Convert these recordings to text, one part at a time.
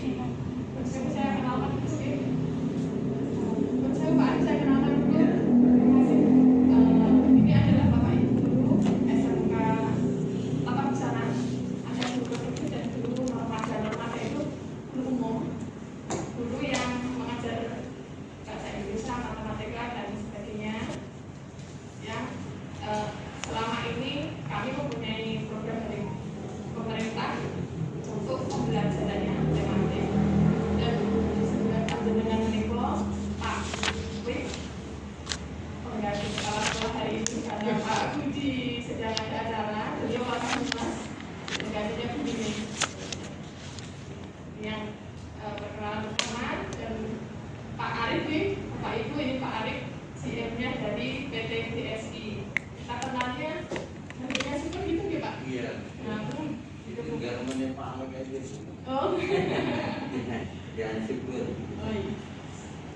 Saya kenalkan dulu sih. Saya Pak Arif, saya kenalkan dulu. Terima kasih. Ini adalah Bapak Ibu SMK Lapak Busana. Ada guru itu dan guru remaja. Remaja itu guru umum, guru yang mengajar bahasa Inggris, matematika dan sebagainya. Yang selama ini kami mempunyai program dari pemerintah untuk pembelajarannya matematik. Dan di sebelah dengan Niko Pak Wik, pengganti kepala sekolah hari ini, karena Pak Budi sedang ada acara, beliau akan mas penggantinya begini yang perkenalan bersama. Dan Pak Arif nih, Bapak Ibu, ini Pak Arif CM-nya dari PT DSI. Kita kenalnya harganya super gitu ya Pak? Iya. Nah, itu enggak namanya Pak Ahmad aja. oh. Jangan syukur. Oh iya.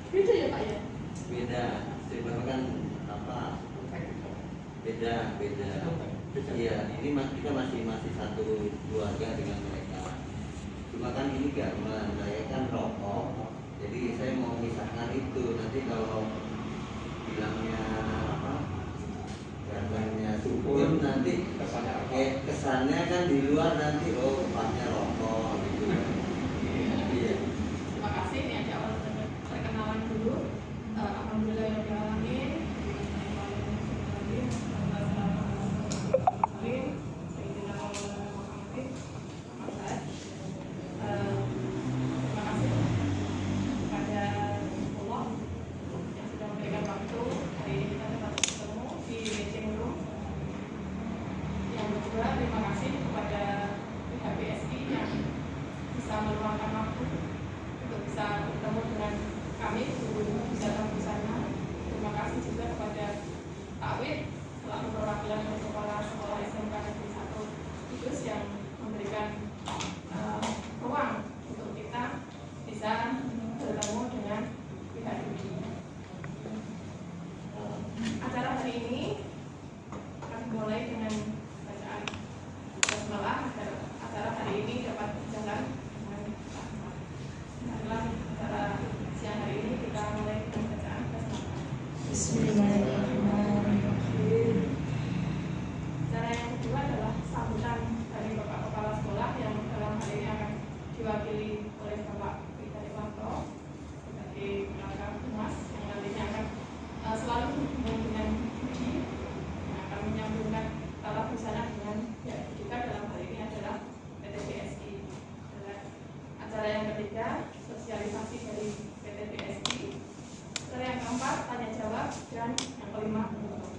Beda ya Pak ya? Beda. Sebenarnya kan apa? Beda. Iya, ini kita masih satu keluarga dengan mereka. Cuma kan ini garmen, saya kan rokok. Jadi saya mau misahkan itu. Nanti kalau bilangnya apa? Garmennya syukur, nanti kesannya kan di luar nanti tempatnya rokok gitu. Iya. Terima kasih. Ini aja awal perkenalan dulu. Alhamdulillah yang dialami. Terima kasih kepada pihak BSI yang bisa meluangkan waktu untuk bisa bertemu dengan kami guru wisata busana. Terima kasih juga kepada Pak Wid selaku perwakilan dari kepala sekolah SMK Negeri 1 Kudus yang memberikan ruang untuk kita bisa bertemu dengan pihak ini. Acara hari ini akan dimulai dengan bacaan basmalah agar acara hari ini dapat berjalan dengan lancar. Dalam acara siang hari ini kita mulai dengan bacaan basmalah. Bismillahirrahmanirrahim. Acara yang kedua adalah sambutan dari Bapak Kepala Sekolah yang dalam hal ini akan diwakili oleh Bapak Rita Dewanto sebagai Kepala Humas yang nantinya akan selalu berhubungan dengan Budi yang akan menyambungkan tata busana dengan ya kita dalam hal ini adalah PT BSI. Acara yang ketiga sosialisasi dari PT BSI. Acara yang keempat tanya jawab dan yang kelima penutup.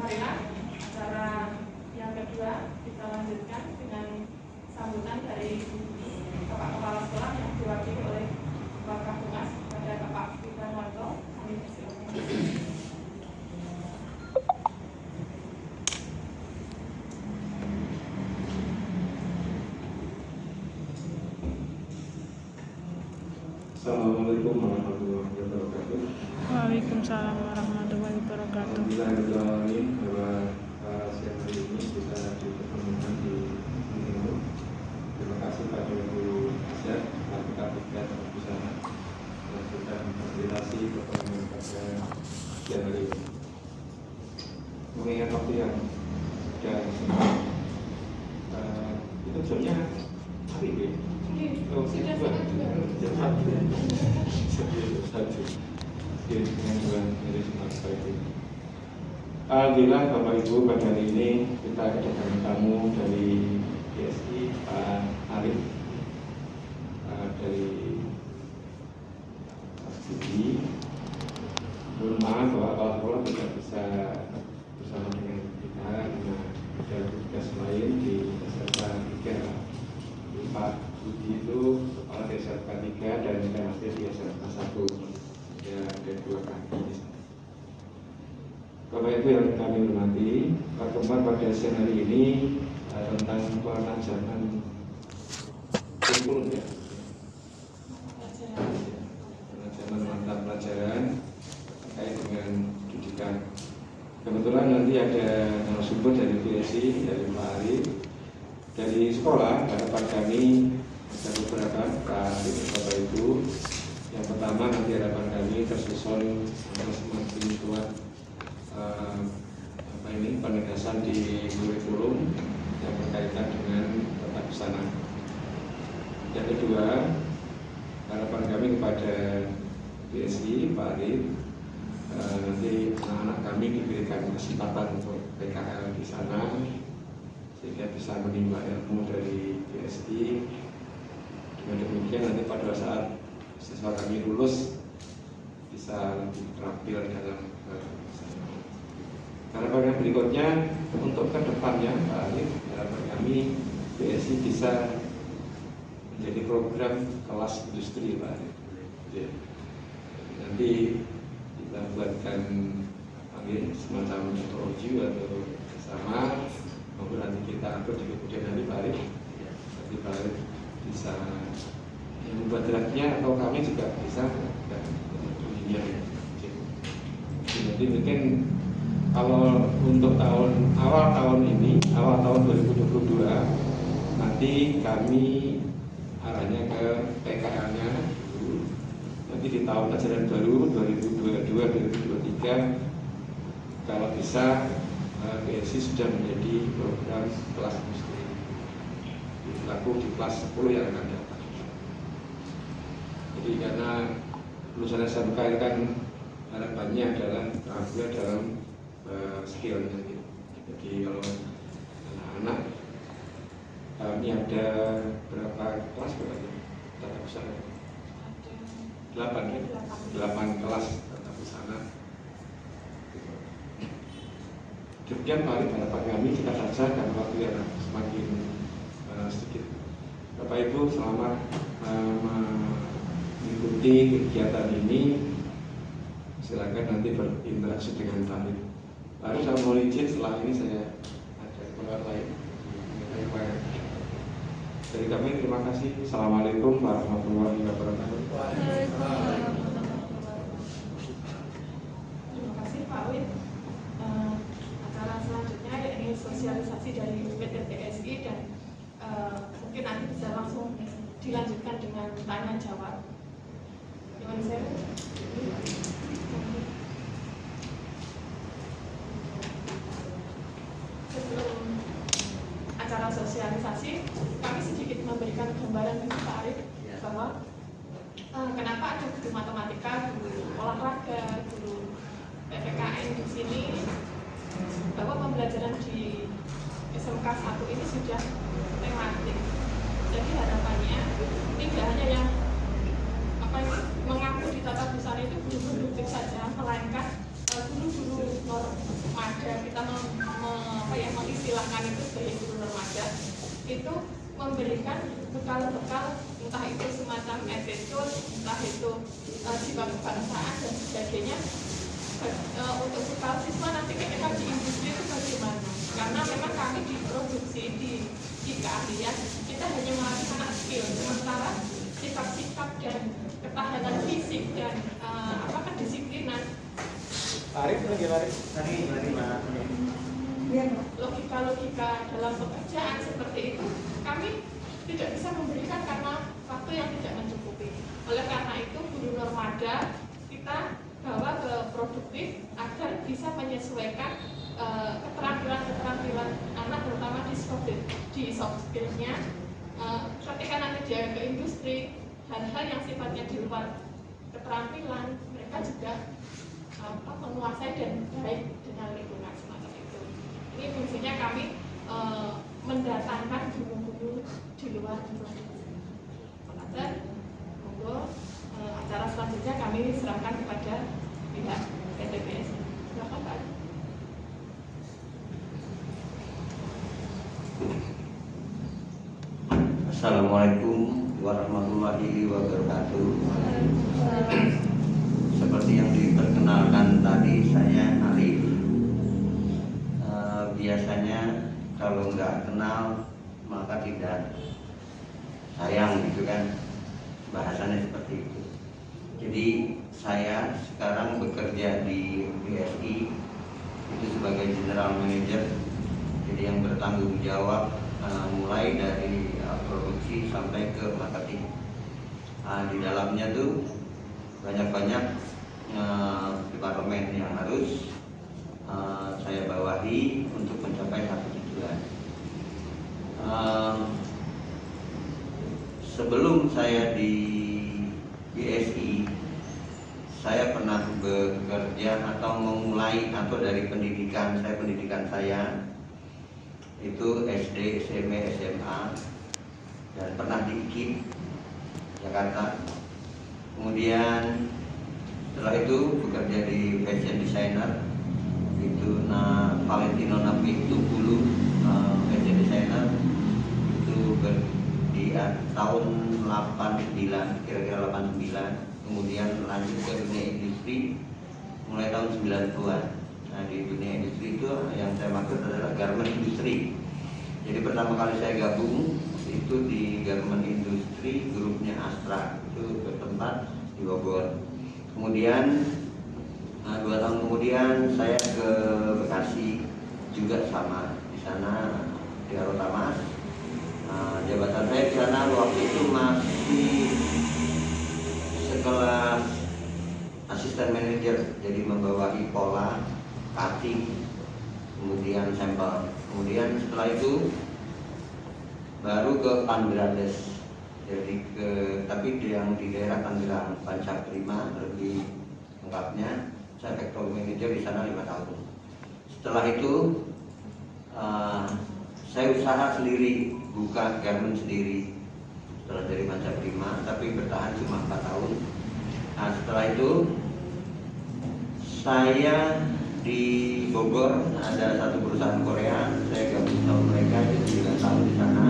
Marilah acara yang kedua kita lanjutkan dengan sambutan dari Bapak Kepala Sekolah yang diwakili oleh Bapak Humas pada Bapak Rita Dewanto. Kami persilakan. Assalamualaikum warahmatullahi wabarakatuh. Waalaikumsalam warahmatullahi wabarakatuh. Alhamdulillahirrahmanirrahim. Bahwa siang hari ini bisa dipertemukan di Minggu. Terima kasih pada Ibu Asyad, Kapita Busana yang sudah memfasilitasi pertemuan pada siang hari ini. Mengingat waktu yang sudah singkat, itu jamnya hari ini. Oh, Sudah sangat juga. Alhamdulillah Bapak Ibu, pada hari ini kita kedatangan tamu dari BSI Pak Arif dari Budi. Mohon maaf bahwa Pak Sekolah tidak bisa bersama dengan kita karena ada tugas lain di SMK 3. Pak Budi itu kepala di SMK 3 dan PLT di SMK 1. Ya, ada 2 kaki di sana. Bapak Ibu yang kami hormati, pertemuan pada siang hari ini tentang penajaman kurikulum ya. Penajaman mata pelajaran terkait dengan pendidikan. Kebetulan nanti ada narasumber dari BSI, dari Pak Arif. Dari sekolah, harapan kami ada beberapa Bapak Ibu. Yang pertama, nanti harapan kami tersusun semakin kuat penegasan di kurikulum yang berkaitan dengan tata busana. Yang kedua, harapan kami kepada BSI, Pak Arif, nanti anak-anak kami diberikan kesempatan untuk PKL di sana sehingga bisa menimba ilmu dari BSI. Dengan demikian nanti pada saat siswa kami lulus bisa lebih terampil dalam sana. Harapan yang berikutnya untuk kedepannya, Pak Arif, harapan kami BSI bisa menjadi program kelas industri, Pak Arif. Nanti kita buatkan semacam metodologi atau bersama, maupun nanti kita upload di kemudian hari Pak Arif. Nanti Pak Arif bisa yang membuat draftnya atau kami juga bisa jadi mungkin kalau untuk awal tahun 2022 nanti kami arahnya ke PKL-nya dulu. Nanti di tahun ajaran baru 2022-2023 kalau bisa BSI sudah menjadi program kelas industri berlaku di kelas 10 yang akan datang. Jadi karena lulusan SMK kan harapannya adalah terampil dalam skillnya gitu. Jadi kalau anak-anak kami ada berapa kelas berarti tata busana? 8 kelas tata busana. Demikian Pak, harapan kami kita saja karena waktu yang semakin sedikit. Bapak Ibu selamat mengikuti kegiatan ini. Silakan nanti berinteraksi dengan Pak Arif. Pak Arif, saya mohon izin setelah ini saya ada keperluan lain. Dari kami terima kasih. Assalamualaikum warahmatullahi wabarakatuh. Terima kasih Pak Wid. Acara selanjutnya yakni sosialisasi dari PT BSI dan mungkin nanti bisa langsung dilanjutkan dengan tanya jawab. Gimana saya? Sebelum acara sosialisasi, kami sedikit memberikan gambaran ke Pak Arif bahwa kenapa ada guru matematika, guru olahraga, guru PPKN di sini, bahwa pembelajaran di SMK 1 ini sudah tematik. Jadi harapannya tidak hanya yang mengaku di tata busana itu guru produktif saja, melainkan guru-guru normaja, kita mengistilahkan itu sebagai guru normaja, itu memberikan bekal-bekal, entah itu semacam attitude, entah itu jiwa kebangsaan dan sebagainya, untuk bekal siswa nanti ketika di industri itu bagaimana. Karena memang kami di produksi, di keahlian, kita hanya melatih anak skill, sementara sikap-sikap dan ketahanan fisik dan kedisiplinan, logika-logika dalam pekerjaan seperti itu kami tidak bisa memberikan karena waktu yang tidak mencukupi. Oleh karena itu guru normaja kita bawa ke produktif agar bisa menyesuaikan keterampilan anak, terutama di soft skill-nya. Ketika nanti dia ke industri, hal-hal yang sifatnya di luar keterampilan, mereka juga menguasai dan baik dengan lingkungan semacam itu. Ini fungsinya kami mendatangkan guru-guru di luar produksi. Monggo acara selanjutnya kami serahkan kepada pihak PTBS. Silakan Pak. Assalamualaikum warahmatullahi wabarakatuh. Seperti yang diperkenalkan tadi, saya Arif. Biasanya kalau nggak kenal maka tidak sayang, gitu kan, bahasanya seperti itu. Jadi saya sekarang bekerja di BSI itu sebagai General Manager, jadi yang bertanggung jawab mulai dari produksi sampai ke marketing. Di dalamnya tuh banyak-banyak departemen yang harus saya bawahi untuk mencapai satu tujuan. Sebelum saya di BSI, saya pernah bekerja atau memulai atau dari pendidikan saya itu SD, SMP, SMA, dan pernah di IKIP Jakarta. Kemudian setelah itu bekerja di fashion designer itu Valentino Napi 20 fashion designer itu di tahun 89, kira-kira 89. Kemudian lanjut ke dunia industri mulai tahun 90-an. Nah, di dunia industri itu yang saya maksud adalah garment industri. Jadi pertama kali saya gabung itu di garment industri grupnya Astra, itu bertempat di Bogor. Kemudian 2 tahun kemudian saya ke Bekasi juga sama, di sana di Arotamas. Jabatan saya di sana waktu itu masih sekelas asisten manajer, jadi membawahi pola, cutting, kemudian sampel. Kemudian setelah itu baru ke Pangrades, jadi tapi yang di daerah Tangerang, Pancaprima lebih lengkapnya. Saya factory manager di sana 5 tahun. Setelah itu saya usaha sendiri, buka garment sendiri. Setelah dari Pancaprima, tapi bertahan cuma 4 tahun. Nah, setelah itu saya di Bogor ada satu perusahaan Korea, saya gabung sama mereka itu 9 tahun di sana.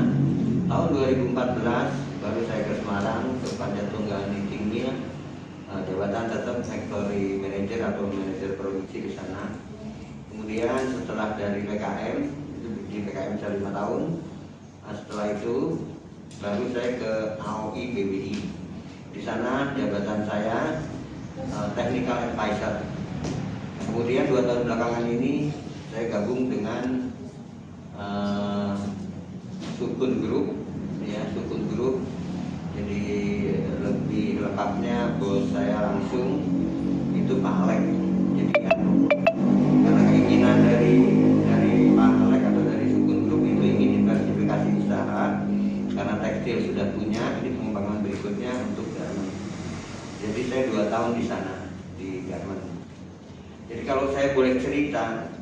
Tahun 2014 baru saya ke Semarang ke Panjatunggal Knitting Mill, jabatan tetap factory manager atau manajer produksi di sana. Kemudian setelah dari PKM itu di PKM saya 5 tahun. Nah, setelah itu baru saya ke AOI BBI. Di sana jabatan saya technical advisor. Kemudian 2 tahun belakangan ini saya gabung dengan Sukun Group, ya Sukun Group. Jadi lebih lengkapnya bos saya langsung itu Pak Alek. Jadi kan karena keinginan dari Pak Alek atau dari Sukun Group itu ingin diversifikasi usaha. Karena tekstil sudah punya, ini pengembangan berikutnya untuk garment. Jadi saya 2 tahun di sana di garment. Jadi kalau saya boleh cerita,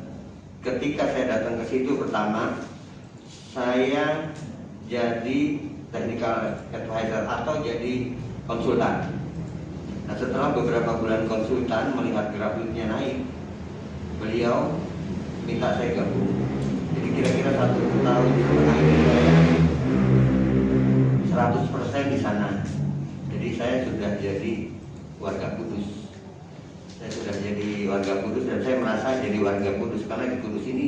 ketika saya datang ke situ pertama, saya jadi technical advisor atau jadi konsultan. Nah, setelah beberapa bulan konsultan melihat grafiknya naik, beliau minta saya gabung. Jadi kira-kira 1 tahun setengah ini saya 100% di sana. Jadi saya sudah jadi warga Kudus. Saya sudah jadi warga Kudus dan saya merasa jadi warga Kudus karena di Kudus ini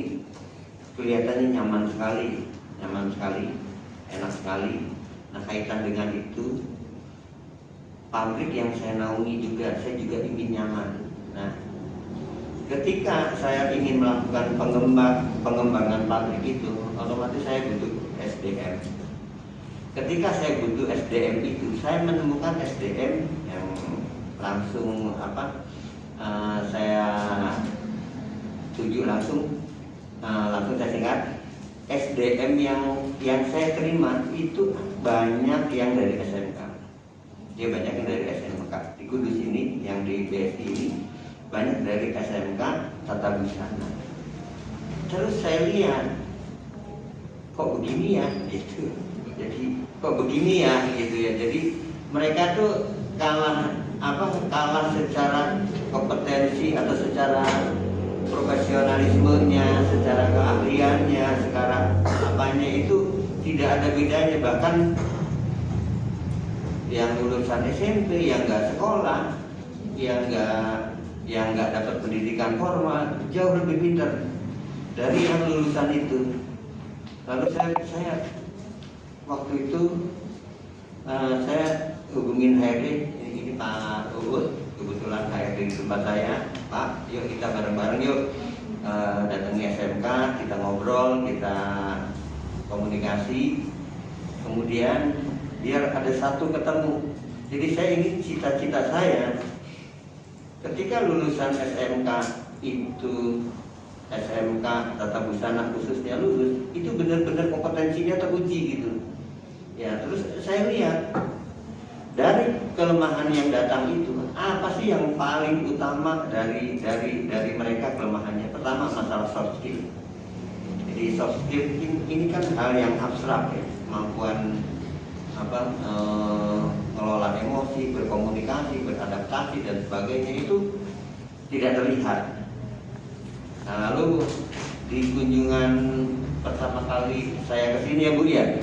kelihatannya nyaman sekali, enak sekali. Nah, kaitan dengan itu pabrik yang saya naungi juga, saya juga ingin nyaman. Nah, ketika saya ingin melakukan pengembangan pabrik itu, otomatis saya butuh SDM. Ketika saya butuh SDM itu, saya menemukan SDM yang langsung saya tuju langsung saya singkat. SDM yang saya terima itu banyak yang dari SMK. Dia banyak yang dari SMK. Di Kudus ini, yang di BSI ini banyak dari SMK Tata Busana. Terus saya lihat kok begini ya gitu. Jadi kok begini ya gitu ya. Jadi mereka tuh kalah secara kompetensi atau secara profesionalismenya, secara keahliannya, secara apanya itu tidak ada bedanya. Bahkan yang lulusan SMP, yang nggak sekolah, yang nggak dapat pendidikan formal jauh lebih pintar dari yang lulusan itu. Lalu saya waktu itu saya hubungin HRD, ini Pak Uut, kebetulan HRD di tempat saya. Pak, yuk kita bareng-bareng yuk datangi SMK, kita ngobrol, kita komunikasi, kemudian biar ada satu ketemu. Jadi saya ingin cita-cita saya ketika lulusan SMK itu, SMK Tata Busana khususnya lulus, itu benar-benar kompetensinya teruji gitu. Ya, terus saya lihat dari kelemahan yang datang itu, apa sih yang paling utama dari mereka kelemahannya? Pertama, masalah soft skill. Jadi soft skill ini kan hal yang abstrak ya, kemampuan mengelola emosi, berkomunikasi, beradaptasi dan sebagainya itu tidak terlihat. Nah, lalu di kunjungan pertama kali saya ke sini ya Bu ya,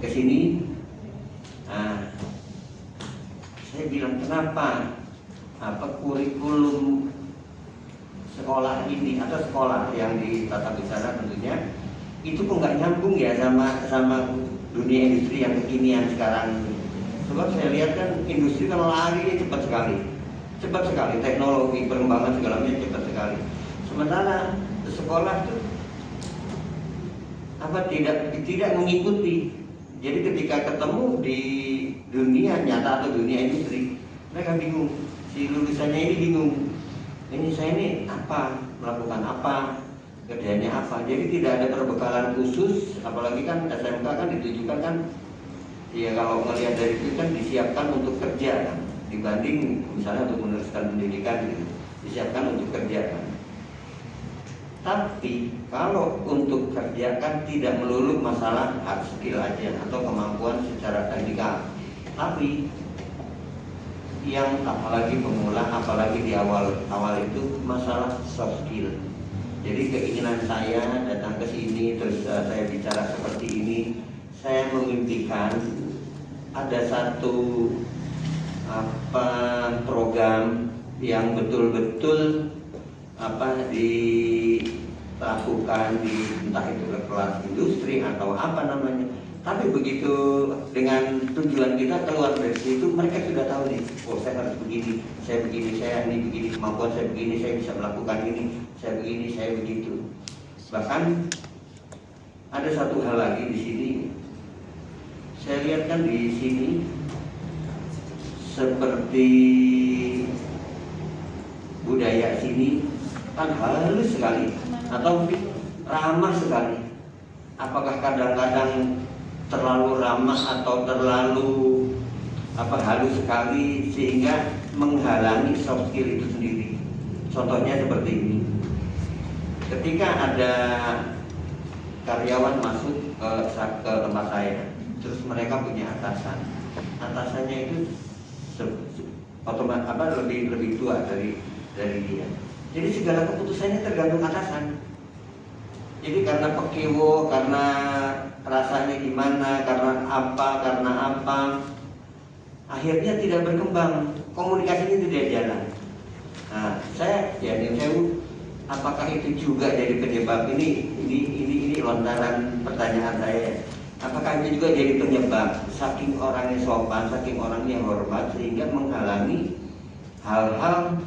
ke sini, nah, saya bilang kenapa kurikulum sekolah ini atau sekolah yang di Tata Busana tentunya itu kok nggak nyambung ya sama dunia industri yang kekinian sekarang. Sebab saya lihat kan industri kalau lari cepat sekali, teknologi perkembangan segalanya cepat sekali. Sementara sekolah itu tidak mengikuti. Jadi ketika ketemu di dunia nyata atau dunia industri, mereka bingung. Si lulusannya ini bingung. Ini saya ini apa, melakukan apa, kerjanya apa. Jadi tidak ada perbekalan khusus, apalagi kan SMK kan ditujukan kan, ya kalau melihat dari itu kan disiapkan untuk kerja kan, dibanding misalnya untuk meneruskan pendidikan gitu, disiapkan untuk kerja kan. Tapi kalau untuk kerja kan tidak melulu masalah hard skill aja atau kemampuan secara teknikal, tapi yang apalagi pemula, apalagi di awal itu masalah soft skill. Jadi keinginan saya datang ke sini terus saya bicara seperti ini, saya memimpikan ada satu program yang betul-betul dilakukan di entah itu kelas industri atau apa namanya. Tapi begitu dengan tujuan kita keluar dari situ, mereka sudah tahu nih, oh saya harus begini, saya ini begini, kemampuan saya begini, saya bisa melakukan ini, saya begini, saya begitu. Bahkan ada satu hal lagi di sini, saya lihat kan di sini seperti budaya sini kan halus sekali atau ramah sekali. Apakah kadang-kadang terlalu ramah atau terlalu halus sekali sehingga menghalangi soft skill itu sendiri. Contohnya seperti ini. Ketika ada karyawan masuk ke tempat saya, terus mereka punya atasannya itu lebih tua dari dia. Jadi segala keputusannya tergantung atasan. Jadi karena pekewo, karena rasanya gimana, karena apa, akhirnya tidak berkembang, komunikasinya tidak jalan. Nah, saya apakah itu juga jadi penyebab ini lontaran pertanyaan saya. Apakah itu juga jadi penyebab saking orangnya sopan, saking orangnya hormat sehingga menghalangi hal-hal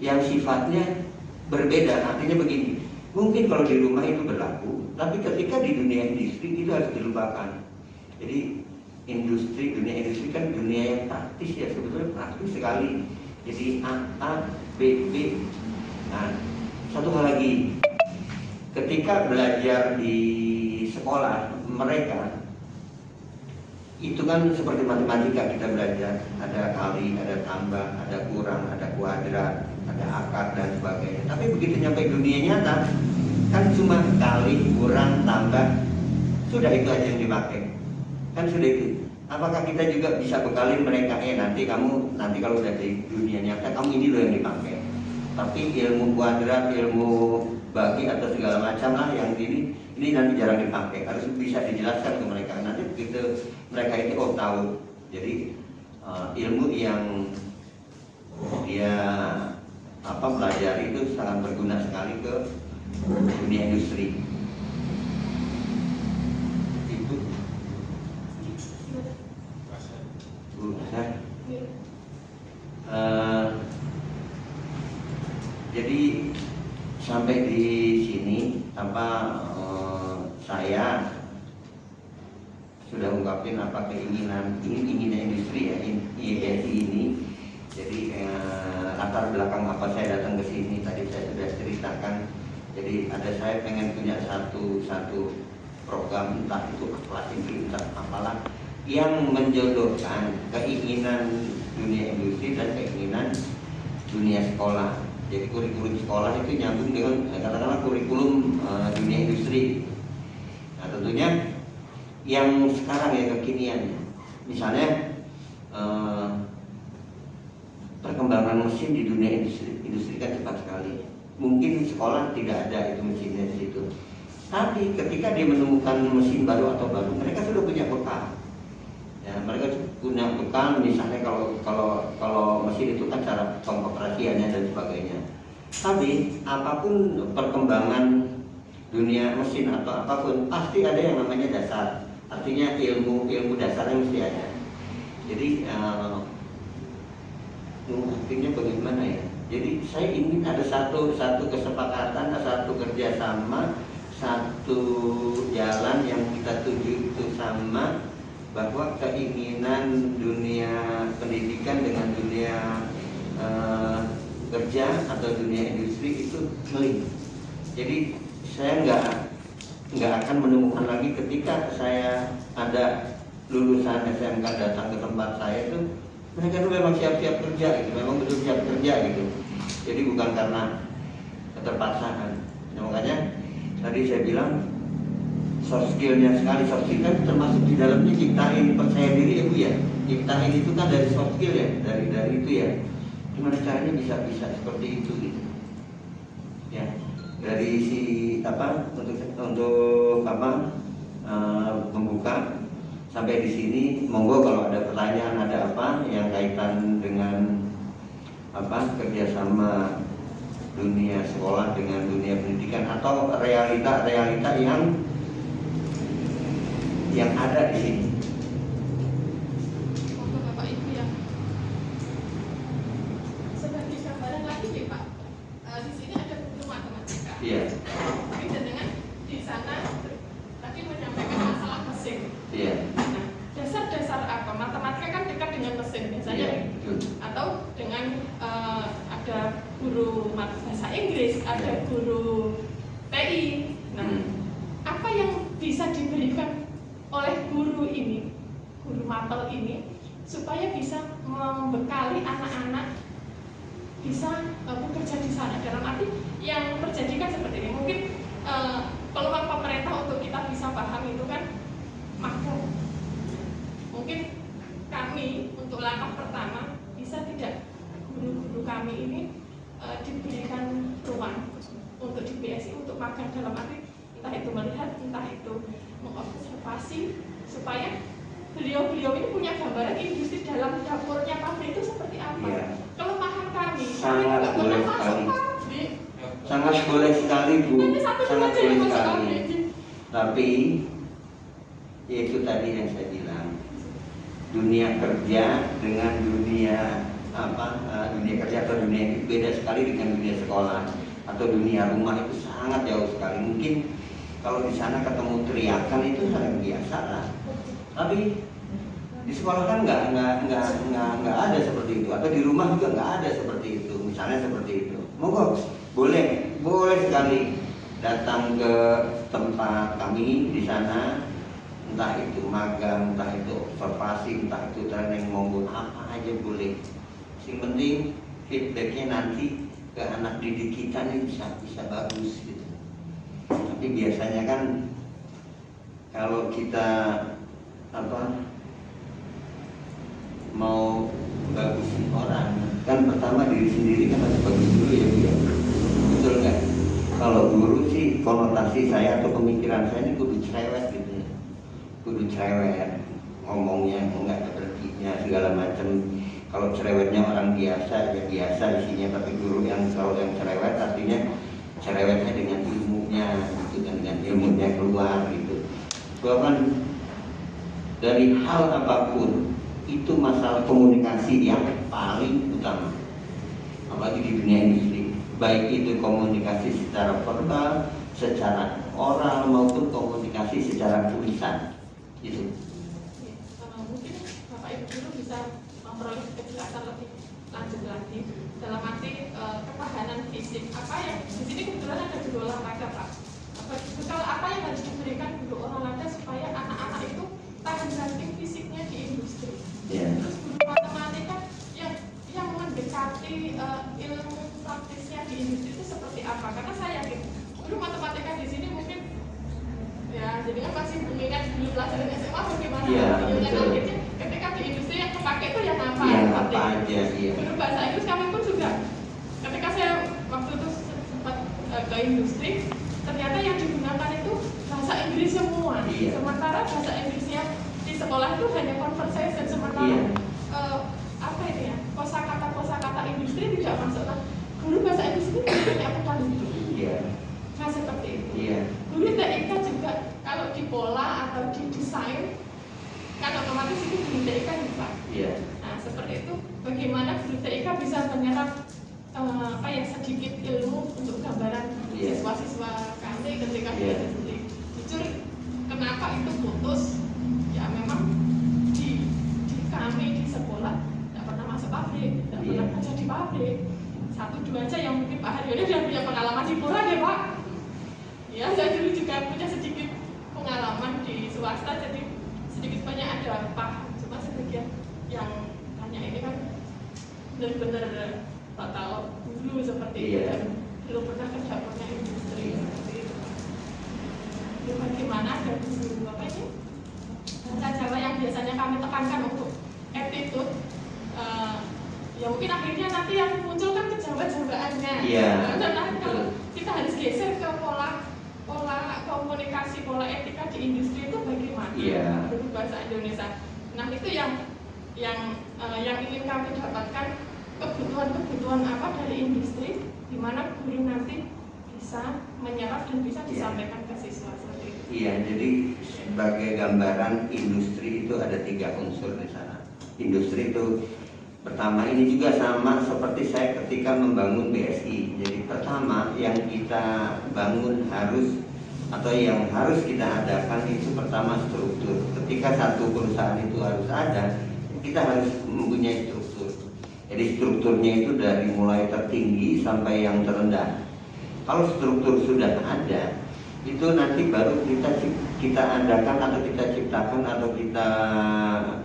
yang sifatnya berbeda. Artinya begini, mungkin kalau di rumah itu berlaku, tapi ketika di dunia industri itu harus dilupakan. Jadi dunia industri kan dunia yang praktis ya, sebetulnya praktis sekali. Jadi A, B. Nah, satu hal lagi, ketika belajar di sekolah mereka itu kan seperti matematika, kita belajar ada kali, ada tambah, ada kurang, ada kuadrat, ada akar dan sebagainya. Tapi begitu nyampe dunia nyata kan cuma kali, kurang, tambah, sudah itu aja yang dipakai. Kan sudah itu. Apakah kita juga bisa bekalin mereka, nanti kalau udah di dunia nyata kamu ini loh yang dipakai. Tapi ilmu kuadrat, ilmu bagi atau segala macam lah yang ini nanti jarang dipakai. Harus bisa dijelaskan ke mereka. Nanti begitu mereka itu tahu. Jadi ilmu yang dia pelajari itu sangat berguna sekali ke dunia industri. Itu jadi sampai sampai di sini saya sudah ungkapin apa keinginan industri ya IESI ini. Jadi latar belakang apa saya datang ke sini tadi saya sudah ceritakan. Jadi saya pengen punya satu program, entah itu kelas tinggi entah apalah, yang menjodohkan keinginan dunia industri dan keinginan dunia sekolah. Jadi kurikulum sekolah itu nyambung dengan katakanlah kurikulum dunia industri. Nah tentunya yang sekarang ya kekinian, misalnya perkembangan mesin di dunia industri kan cepat sekali. Mungkin sekolah tidak ada itu mesinnya di situ. Tapi ketika dia menemukan mesin baru atau baru, mereka sudah punya bekal. Ya, mereka punya bekal, misalnya kalau mesin itu kan cara pengoperasiannya dan sebagainya. Tapi apapun perkembangan dunia mesin atau apapun, pasti ada yang namanya dasar. Artinya ilmu dasarnya mesti ada. Jadi artinya bagaimana ya? Jadi saya ingin ada satu kesepakatan, satu kerjasama, satu jalan yang kita tuju itu sama, bahwa keinginan dunia pendidikan dengan dunia kerja atau dunia industri itu link. Jadi saya nggak akan menemukan lagi ketika saya ada lulusan SMK datang ke tempat saya itu mereka itu memang siap-siap kerja gitu, memang betul siap kerja gitu. Jadi bukan karena keterpaksaan. Nah, makanya tadi saya bilang soft skillnya sekali, soft skill kan termasuk di dalamnya ciptain percaya diri ya Bu ya. Ciptain itu kan dari soft skill ya, dari itu ya. Gimana caranya bisa seperti itu gitu. Ya, dari si untuk membuka sampai di sini, monggo kalau ada pertanyaan, ada apa yang kaitan dengan kerjasama dunia sekolah dengan dunia pendidikan atau realita yang ada di sini. Untuk Bapak Ibu yang sebagai gambaran lagi nih Pak, di sini ada buku matematika. Iya. Tapi dengan di sana tadi menyampaikan masalah mesin. Iya. Nah, dasar-dasar apa? Matematika kan dekat dengan mesin biasanya, Iya, betul. atau dengan ada guru bahasa Inggris, ada guru TI. Nah, apa yang bisa diberikan oleh guru ini, guru mapel ini, supaya bisa membekali anak-anak bisa bekerja di sana? Dalam arti yang terjadi kan seperti ini. Mungkin peluang pemerintah untuk kita bisa paham itu kan magang. Mungkin kami untuk langkah pertama bisa tidak guru-guru kami ini diberikan ruang untuk di BSI untuk magang, dalam arti entah itu melihat, entah itu mengobservasi, supaya beliau-beliau ini punya gambaran industri dalam dapurnya pabrik itu seperti apa. Ya. Kelemahan kami Sangat nggak boleh pernah masuk sekali. pabrik. Sangat boleh sekali Bu, Hanya satu sangat aja yang boleh masuk sekali. pabrik. Tapi ya itu tadi yang saya bilang, dunia kerja dengan dunia dunia kerja atau dunia itu beda sekali dengan dunia sekolah atau dunia rumah, itu sangat jauh sekali. Mungkin kalau di sana ketemu teriakan itu sangat biasa lah, tapi di sekolah kan nggak ada seperti itu, atau di rumah juga nggak ada seperti itu. Misalnya seperti itu, monggo boleh sekali datang ke tempat kami di sana, entah itu magang, entah itu observasi, entah itu training, monggo apa aja boleh. Yang penting feedbacknya nanti ke anak didik kita ini bisa bagus gitu. Tapi biasanya kan kalau kita mau bagusin orang, kan pertama diri sendiri kan harus bagus dulu ya Bu ya. Betul nggak? Kalau guru sih konotasi saya atau pemikiran saya ini kudu cerewet gitu ya. Kudu cerewet, ngomongnya nggak ada berhentinya segala macam. Kalau cerewetnya orang biasa ya biasa isinya, tapi guru yang cerewet artinya cerewetnya dengan ilmunya gitu, dan dengan ilmunya keluar gitu. Bahkan dari hal apapun itu masalah komunikasi yang paling utama, apalagi di dunia industri. baik itu komunikasi secara verbal, secara oral maupun komunikasi secara tulisan. Itu. Mungkin Bapak Ibu Guru bisa memperoleh kejelasan lebih lanjut lagi dalam arti ketahanan fisik. Apa yang di sini kebetulan ada guru olahraga, Pak. Betul, apa yang harus diberikan guru olahraga supaya anak-anak itu tahan banting fisiknya di industri. Terus guru matematika yang mendekati ilmu praktisnya di industri itu seperti apa? Karena saya yakin guru matematika di sini mungkin ya jadi kan masih mengingat dulu pelajaran SMA bagaimana akhirnya ketika di industri yang kepake itu yang apa? Guru bahasa Inggris kami pun juga ketika saya waktu itu sempat ke industri, ternyata yang digunakan itu bahasa Inggris semua. Sementara bahasa Inggrisnya di sekolah itu hanya conversation, sementara apa ini ya, kosakata industri tidak masuk. Guru bahasa Inggris itu banyak sekali. Nah seperti itu. Guru TIK juga kalau di pola atau di desain kan otomatis itu guru TIK juga. Nah seperti itu, bagaimana guru TIK bisa menyerap sedikit ilmu untuk gambaran siswa-siswa kami ketika di industri. Jujur, kenapa itu putus? Ya memang di kami di sekolah tidak pernah masuk pabrik, tidak pernah kerja di pabrik. 1-2 aja yang mungkin Pak Haryono sudah punya pengalaman di Pura ya Pak. Ya saya dulu juga punya sedikit pengalaman di swasta, jadi sedikit banyak ada paham. Cuma sebagian yang tanya ini kan benar-benar batal dulu seperti itu dan belum pernah kerja punya industri seperti itu. Bagaimana ada guru apa ini bahasa Jawa yang biasanya kami tekankan untuk attitude, ya mungkin akhirnya nanti yang muncul kan kejawa-jawaannya. Nah, kalau kita harus geser ke pola komunikasi, pola etika di industri itu bagaimana? Guru bahasa Indonesia. Nah itu yang ingin kami dapatkan, kebutuhan apa dari industri, di mana guru nanti bisa menyerap dan bisa disampaikan ke siswa seperti itu. Jadi sebagai gambaran industri itu ada 3 unsur di sana. Industri itu pertama ini juga sama seperti saya ketika membangun BSI. Jadi pertama yang kita bangun yang harus kita adakan itu pertama struktur. Ketika satu perusahaan itu harus ada, kita harus mempunyai struktur. Jadi strukturnya itu dari mulai tertinggi sampai yang terendah. Kalau struktur sudah ada, itu nanti baru kita adakan atau kita ciptakan atau kita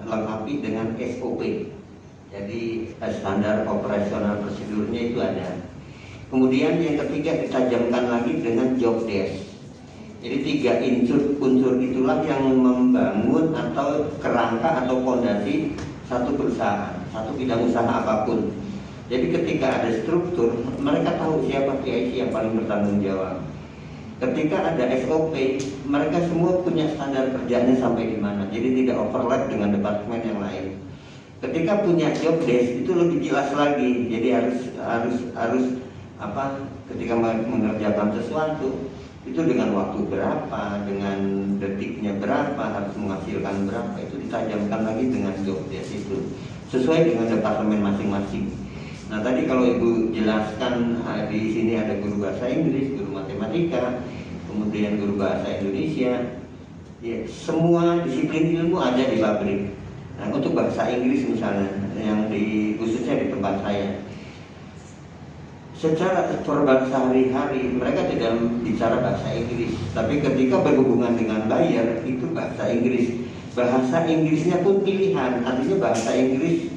lengkapi dengan SOP. Jadi standar operasional prosedurnya itu ada. Kemudian yang ketiga ditajamkan lagi dengan job desk. Jadi 3 unsur itulah yang membangun atau kerangka atau fondasi satu perusahaan, satu bidang usaha apapun. Jadi ketika ada struktur, mereka tahu siapa PIC yang paling bertanggung jawab. Ketika ada SOP, mereka semua punya standar kerjanya sampai di mana. Jadi tidak overlap dengan departemen yang lain. Ketika punya job desk itu lebih jelas lagi. Jadi harus ketika mengerjakan sesuatu itu dengan waktu berapa, dengan detiknya berapa, harus menghasilkan berapa, itu ditajamkan lagi dengan job desk itu sesuai dengan departemen masing-masing. Nah tadi kalau Ibu jelaskan di sini ada guru bahasa Inggris, guru matematika, kemudian guru bahasa Indonesia, ya semua disiplin ilmu ada di pabrik. Nah untuk bahasa Inggris misalnya, yang khususnya di tempat saya, secara verbal sehari-hari mereka tidak bicara bahasa Inggris, tapi ketika berhubungan dengan buyer itu bahasa Inggris. Bahasa Inggrisnya pun pilihan, artinya bahasa Inggris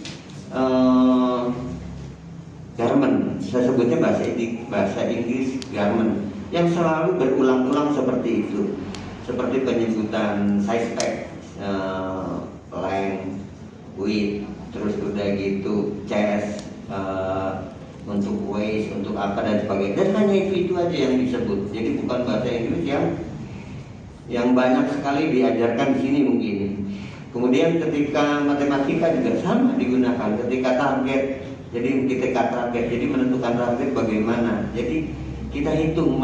Garment, saya sebutnya bahasa Inggris Garment, yang selalu berulang-ulang seperti itu, seperti penyebutan size pack, length, width, terus udah gitu chest, untuk waist, untuk apa dan sebagainya, dan hanya itu aja yang disebut. Jadi bukan bahasa Inggris yang banyak sekali diajarkan di sini mungkin. Kemudian ketika matematika juga sama digunakan. Ketika target, jadi menentukan target bagaimana. Jadi kita hitung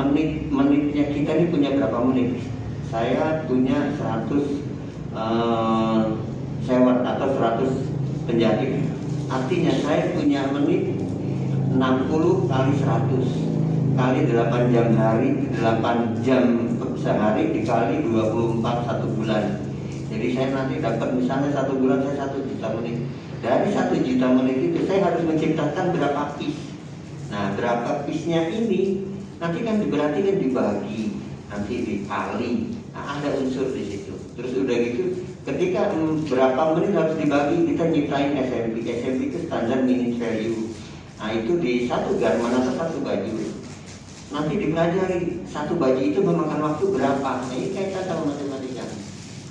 menitnya kita ini punya berapa menit. Saya punya 100 sewer atau 100 penjahit. Artinya saya punya menit 60 kali 100 kali 8 jam hari, 8 jam sehari dikali 24 satu bulan. Jadi saya nanti dapat misalnya 1 bulan saya 1 juta menit. Dari 1 juta menit itu saya harus menciptakan berapa piece. Nah, berapa piece-nya ini nanti kan berarti kan dibagi, nanti dikali. Nah, ada unsur di situ. Terus udah gitu, ketika berapa menit harus dibagi, kita nyiptain SMP. SMP itu standar minute value. Nah, itu di satu garment atau satu baju. Nanti dipelajari satu baju itu memakan waktu berapa. Nah, ini kaitan sama matematika.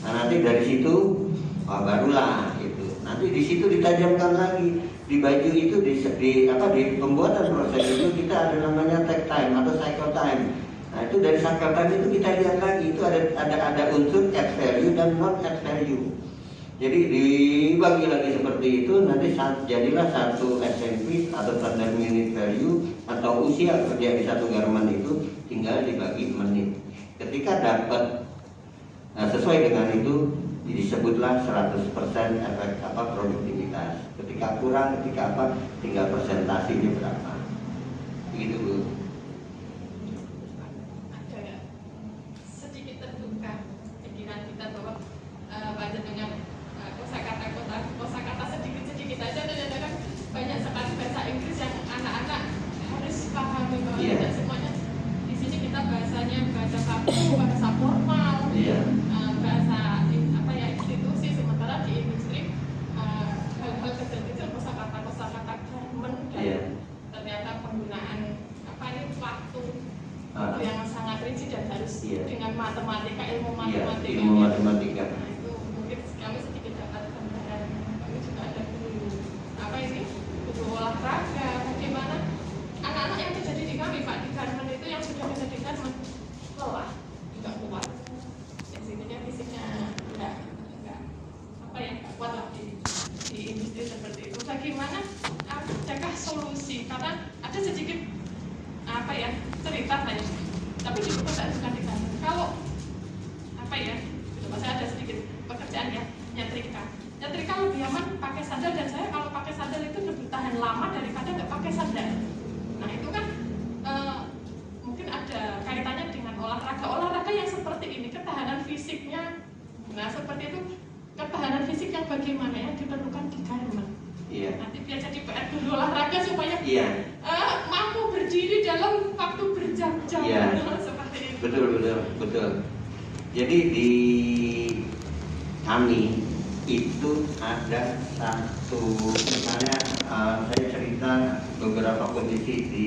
Nah, nanti dari situ barulah itu. Nanti di situ ditajamkan lagi. Di baju itu di pembuatan proses itu kita ada namanya take time atau cycle time. Nah, itu dari cycle time itu kita lihat lagi itu ada unsur add value dan non add value. Jadi dibagi lagi seperti itu, nanti jadilah satu SMP atau standard minute value atau usia kerja di satu garment itu tinggal dibagi menit. Ketika dapat sesuai dengan itu disebutlah 100% efek produktivitas. Ketika kurang, ketika tinggal persentasenya berapa. Begitu Bu. Ada sedikit terbuka pikiran kita bahwa baca dengan kosakata sedikit aja kadang-kadang banyak sekali bahasa Inggris yang anak-anak harus pahami bahwa tidak semuanya. Di sini kita bahasanya bahasa kaku, bahasa formal, bahasa institusi, sementara di industri hal-hal kecil-kecil kosakata Jerman dan ternyata penggunaan waktu yang sangat rigid dan harus dengan matematika, ilmu matematika. Nah, itu mungkin kami sedikit dapat gambaran. Kami juga ada guru olahraga, bagaimana anak-anak yang terjadi di kami Pak di garment itu yang sudah menjadi garment lelah, tidak kuat. Intinya fisiknya enggak kuat lah di industri seperti itu. Bagaimana apakah solusi? Karena ada sedikit cerita tadi, tapi di buku saya bukan di garment. Kalau saya ada sedikit pekerjaan ya, nyetrika lebih aman pakai sandal, dan saya kalau pakai sandal itu lebih tahan lama daripada nggak pakai sandal. Nah, itu kan mungkin ada kaitannya dengan olahraga yang seperti ini, ketahanan fisiknya. Nah, seperti itu ketahanan fisik yang bagaimana yang diperlukan di garment. Nanti biar jadi PR guru olahraga supaya mampu berdiri dalam waktu berjam-jam. Seperti itu. Betul. Jadi di kami itu ada satu, misalnya saya cerita beberapa kondisi di